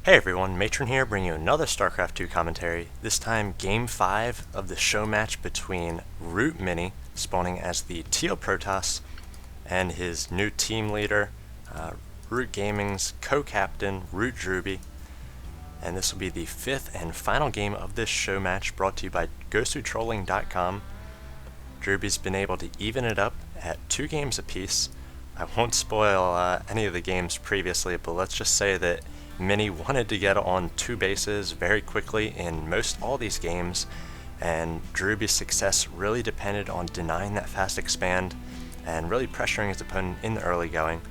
Hey everyone, Matron here, bringing you another Starcraft 2 commentary, this time Game 5 of the show match between Root Mini, spawning as the Teal Protoss, and his new team leader, Root Gaming's co-captain, Root Drewbie. And this will be the fifth and final game of this show match, brought to you by GoSuTrolling.com. Drewbie's been able to even it up at 2 games apiece. I won't spoil any of the games previously, but let's just say that Mini wanted to get on 2 bases very quickly in most all these games, and Drewbie's success really depended on denying that fast expand and really pressuring his opponent in the early going.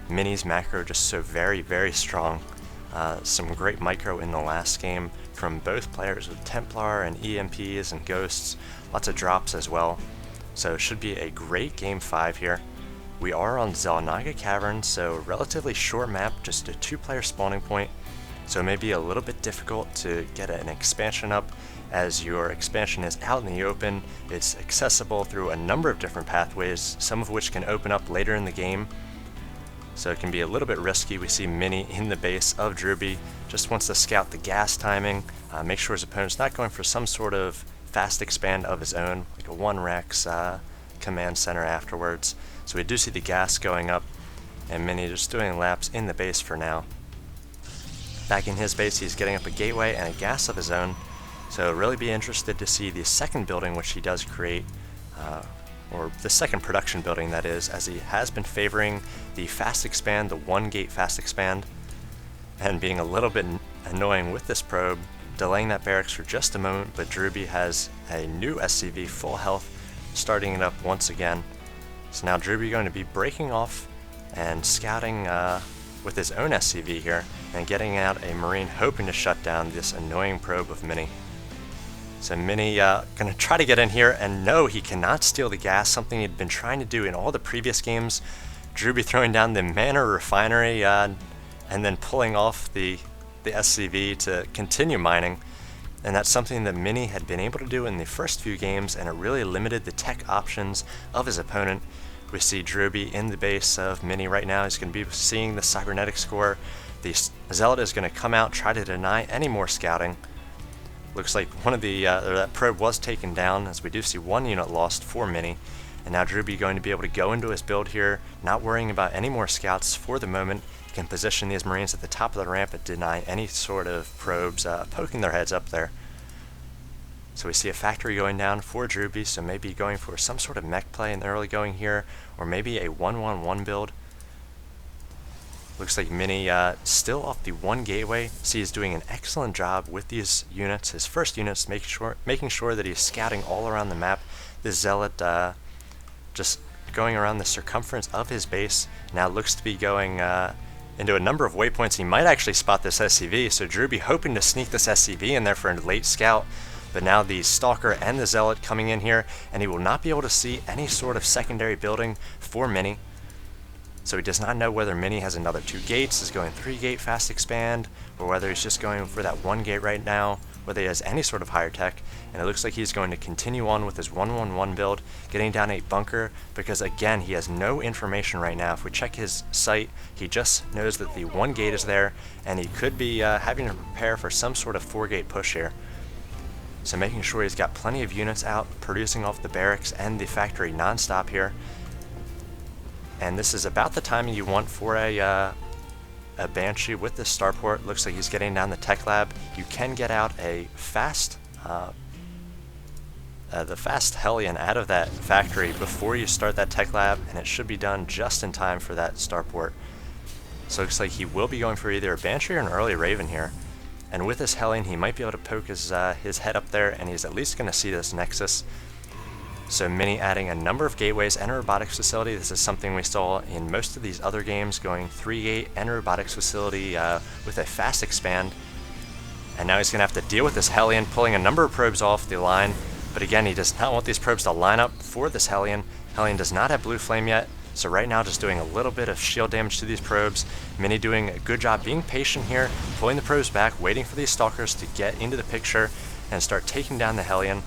Mini's macro just so very strong. Some great micro in the last game from both players with Templar and EMPs and Ghosts, lots of drops as well. So it should be a great Game 5 here. We are on Xel'naga Cavern, so relatively short map, just a 2-player spawning point, so it may be a little bit difficult to get an expansion up, as your expansion is out in the open. It's accessible through a number of different pathways, some of which can open up later in the game, so it can be a little bit risky. We see Mini in the base of Drewbie, just wants to scout the gas timing, make sure his opponent's not going for some sort of fast expand of his own, like a 1-Rex command center afterwards. So we do see the gas going up, and Mini just doing laps in the base for now. Back in his base, he's getting up a gateway and a gas of his own, so really be interested to see the second building which he does create, or the second production building that is, as he has been favoring the fast expand, the 1-gate fast expand, and being a little bit annoying with this probe, delaying that barracks for just a moment, but Drewbie has a new SCV full health, starting it up once again. So now Drewbie going to be breaking off and scouting with his own SCV here, and getting out a Marine, hoping to shut down this annoying probe of Mini. So Mini going to try to get in here, and no, he cannot steal the gas, something he'd been trying to do in all the previous games. Drewbie throwing down the mana refinery and then pulling off the SCV to continue mining. And that's something that Mini had been able to do in the first few games, and it really limited the tech options of his opponent. We see Drewbie in the base of Mini right now. He's going to be seeing the cybernetic score. The Zealot is going to come out, try to deny any more scouting. Looks like one of the that probe was taken down, as we do see 1 unit lost for Mini. And now Drewbie going to be able to go into his build here, not worrying about any more scouts for the moment. He can position these Marines at the top of the ramp and deny any sort of probes poking their heads up there. So we see a factory going down for Drewbie, so maybe going for some sort of mech play in the early going here, or maybe a 1-1-1 build. Looks like Mini still off the 1 gateway. See, he's doing an excellent job with these units, his first units, making sure that he's scouting all around the map. This Zealot just going around the circumference of his base. Now looks to be going into a number of waypoints. He might actually spot this SCV, so Drewbie hoping to sneak this SCV in there for a late scout. But now the Stalker and the Zealot coming in here, and he will not be able to see any sort of secondary building for Mini. So he does not know whether Mini has another 2 gates, is going 3-gate fast expand, or whether he's just going for that 1 gate right now, whether he has any sort of higher tech. And it looks like he's going to continue on with his 1-1-1 build, getting down a bunker, because again, he has no information right now. If we check his site, he just knows that the 1 gate is there, and he could be having to prepare for some sort of 4-gate push here. So making sure he's got plenty of units out, producing off the barracks and the factory non-stop here. And this is about the timing you want for a Banshee with this starport. Looks like he's getting down the tech lab. You can get out a fast, the fast Hellion out of that factory before you start that tech lab, and it should be done just in time for that starport. So it looks like he will be going for either a Banshee or an early Raven here. And with this Hellion, he might be able to poke his head up there, and he's at least going to see this Nexus. So Mini adding a number of gateways and a robotics facility. This is something we saw in most of these other games, going 3-gate and a robotics facility with a fast expand. And now he's going to have to deal with this Hellion, pulling a number of probes off the line. But again, he does not want these probes to line up for this Hellion. Hellion does not have blue flame yet, so right now just doing a little bit of shield damage to these probes. Mini doing a good job being patient here, pulling the probes back, waiting for these Stalkers to get into the picture and start taking down the Hellion.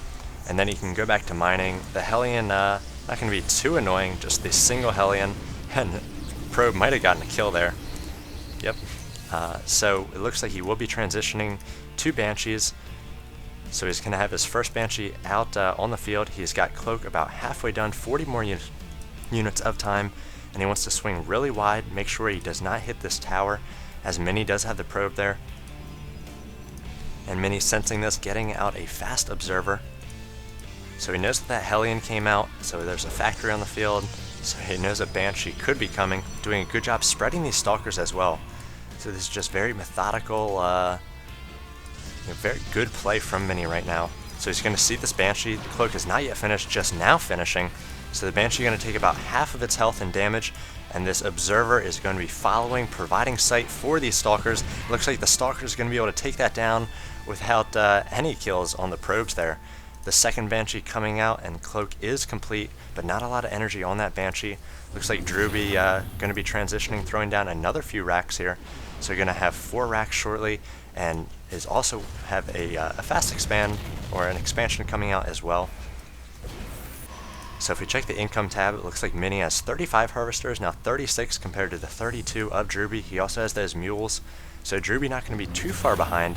And then he can go back to mining. The Hellion, not going to be too annoying, just the single Hellion, and probe might have gotten a kill there. Yep. So it looks like he will be transitioning to Banshees. So he's going to have his first Banshee out on the field. He's got Cloak about halfway done, 40 more units of time, and he wants to swing really wide, make sure he does not hit this tower, as Mini does have the probe there. And Mini, sensing this, getting out a fast observer. So he knows that Hellion came out, so there's a factory on the field, so he knows a Banshee could be coming, doing a good job spreading these Stalkers as well. So this is just very methodical, very good play from Mini right now. So he's going to see this Banshee. The Cloak is not yet finished, just now finishing. So the Banshee is going to take about half of its health and damage, and this Observer is going to be following, providing sight for these Stalkers. It looks like the Stalker is going to be able to take that down without any kills on the probes there. The second Banshee coming out, and Cloak is complete, but not a lot of energy on that Banshee. Looks like Drewbie going to be transitioning, throwing down another few racks here. So you're going to have 4 racks shortly, and is also have a fast expand, or an expansion coming out as well. So if we check the income tab, it looks like Mini has 35 harvesters, now 36 compared to the 32 of Drewbie. He also has those mules, so Drewbie not going to be too far behind.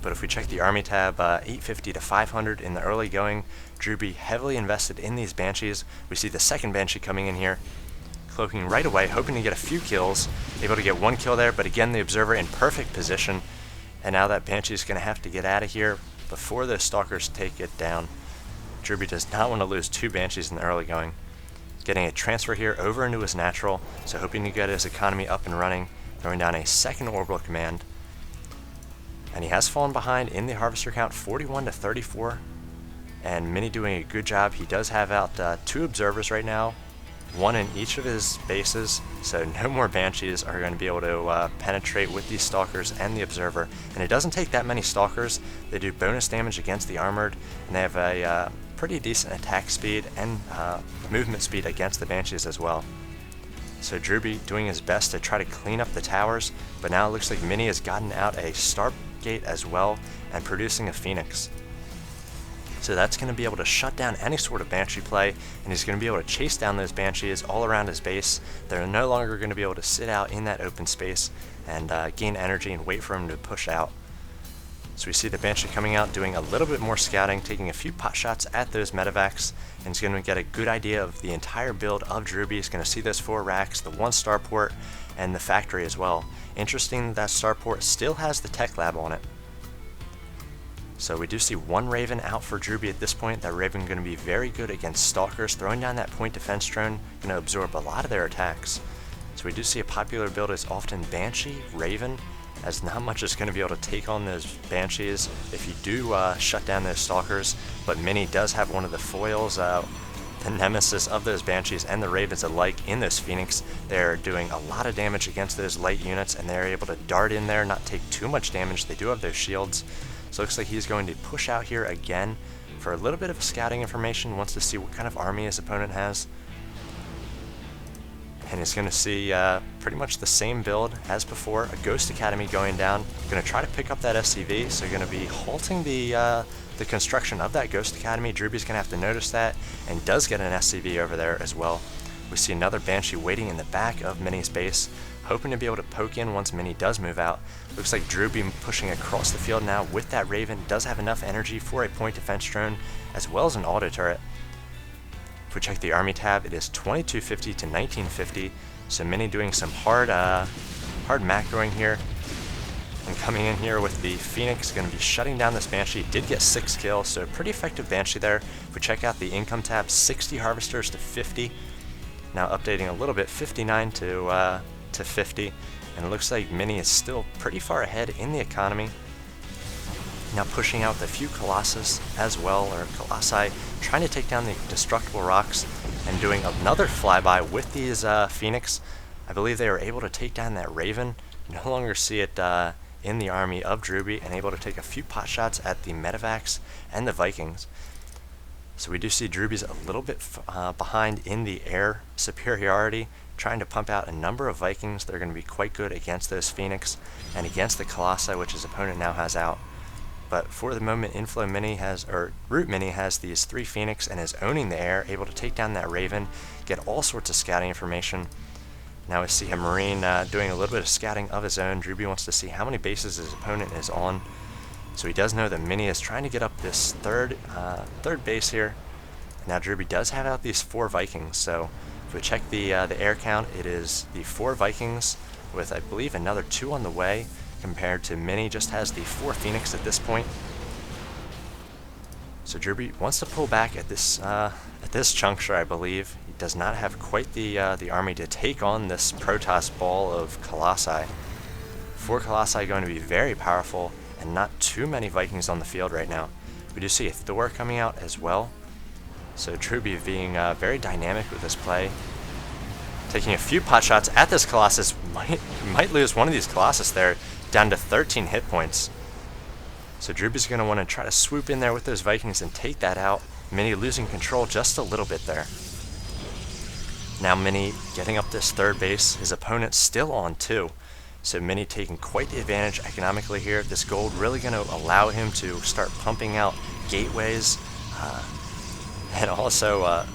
But if we check the army tab, 850 to 500 in the early going, Drewbie heavily invested in these Banshees. We see the second Banshee coming in here, cloaking right away, hoping to get a few kills. Able to get 1 kill there, but again the Observer in perfect position. And now that Banshee is going to have to get out of here before those Stalkers take it down. Drewbie does not want to lose 2 Banshees in the early going. Getting a transfer here over into his natural, so hoping to get his economy up and running, throwing down a second orbital command. And he has fallen behind in the harvester count, 41 to 34. And Mini doing a good job. He does have out 2 observers right now, 1 in each of his bases, so no more Banshees are going to be able to penetrate with these Stalkers and the Observer. And it doesn't take that many Stalkers. They do bonus damage against the armored, and they have a pretty decent attack speed and movement speed against the Banshees as well. So Drewbie doing his best to try to clean up the towers, but now it looks like Mini has gotten out a Stargate as well and producing a Phoenix. So that's going to be able to shut down any sort of Banshee play, and he's going to be able to chase down those Banshees all around his base. They're no longer going to be able to sit out in that open space and gain energy and wait for him to push out. So we see the Banshee coming out, doing a little bit more scouting, taking a few pot shots at those medevacs, and he's going to get a good idea of the entire build of Drewbie. He's going to see those 4 racks, the 1 starport, and the factory as well. Interesting that starport still has the tech lab on it. So we do see 1 Raven out for Drewbie at this point. That Raven going to be very good against Stalkers, throwing down that point defense drone, going to absorb a lot of their attacks. So we do see a popular build is often Banshee, Raven, as not much is going to be able to take on those Banshees if you do shut down those Stalkers. But Mini does have one of the foils, the nemesis of those Banshees and the Ravens alike in this Phoenix. They're doing a lot of damage against those light units, and they're able to dart in there, not take too much damage. They do have those shields. So it looks like he's going to push out here again for a little bit of scouting information, wants to see what kind of army his opponent has. And he's going to see pretty much the same build as before, a Ghost Academy going down. Going to try to pick up that SCV, so going to be halting the construction of that Ghost Academy. Drewbie's going to have to notice that, and does get an SCV over there as well. We see another Banshee waiting in the back of Mini's base, hoping to be able to poke in once Mini does move out. Looks like Drewbie pushing across the field now with that Raven, does have enough energy for a point defense drone, as well as an auto turret. If we check the army tab, it is 2250 to 1950, so Mini doing some hard macroing here, and coming in here with the Phoenix, going to be shutting down this Banshee. Did get 6 kills, so pretty effective Banshee there. If we check out the income tab, 60 harvesters to 50, now updating a little bit, 59 to 50, and it looks like Mini is still pretty far ahead in the economy. Now pushing out the few Colossus as well, or Colossi, trying to take down the destructible rocks, and doing another flyby with these Phoenix. I believe they were able to take down that Raven. No longer see it in the army of Drewbie, and able to take a few pot shots at the medevacs and the Vikings. So we do see Drewbie's a little bit behind in the air superiority, trying to pump out a number of Vikings. They're going to be quite good against those Phoenix and against the Colossi, which his opponent now has out. But for the moment, Root Mini has these 3 Phoenix and is owning the air, able to take down that Raven, get all sorts of scouting information. Now we see a Marine doing a little bit of scouting of his own. Drewbie wants to see how many bases his opponent is on. So he does know that Mini is trying to get up this third base here. Now Drewbie does have out these 4 Vikings, so if we check the air count, it is the 4 Vikings with, I believe, another 2 on the way, compared to Mini just has the 4 Phoenix at this point. So Drewbie wants to pull back at this juncture, I believe. He does not have quite the army to take on this Protoss ball of Colossi. 4 Colossi going to be very powerful, and not too many Vikings on the field right now. We do see a Thor coming out as well. So Drewbie being very dynamic with this play. Taking a few pot shots at this Colossus. Might lose one of these Colossus there, down to 13 hit points. So Drewbie's going to want to try to swoop in there with those Vikings and take that out. Mini losing control just a little bit there. Now Mini getting up this 3rd base. His opponent's still on 2. So Mini taking quite the advantage economically here. This gold really going to allow him to start pumping out gateways and also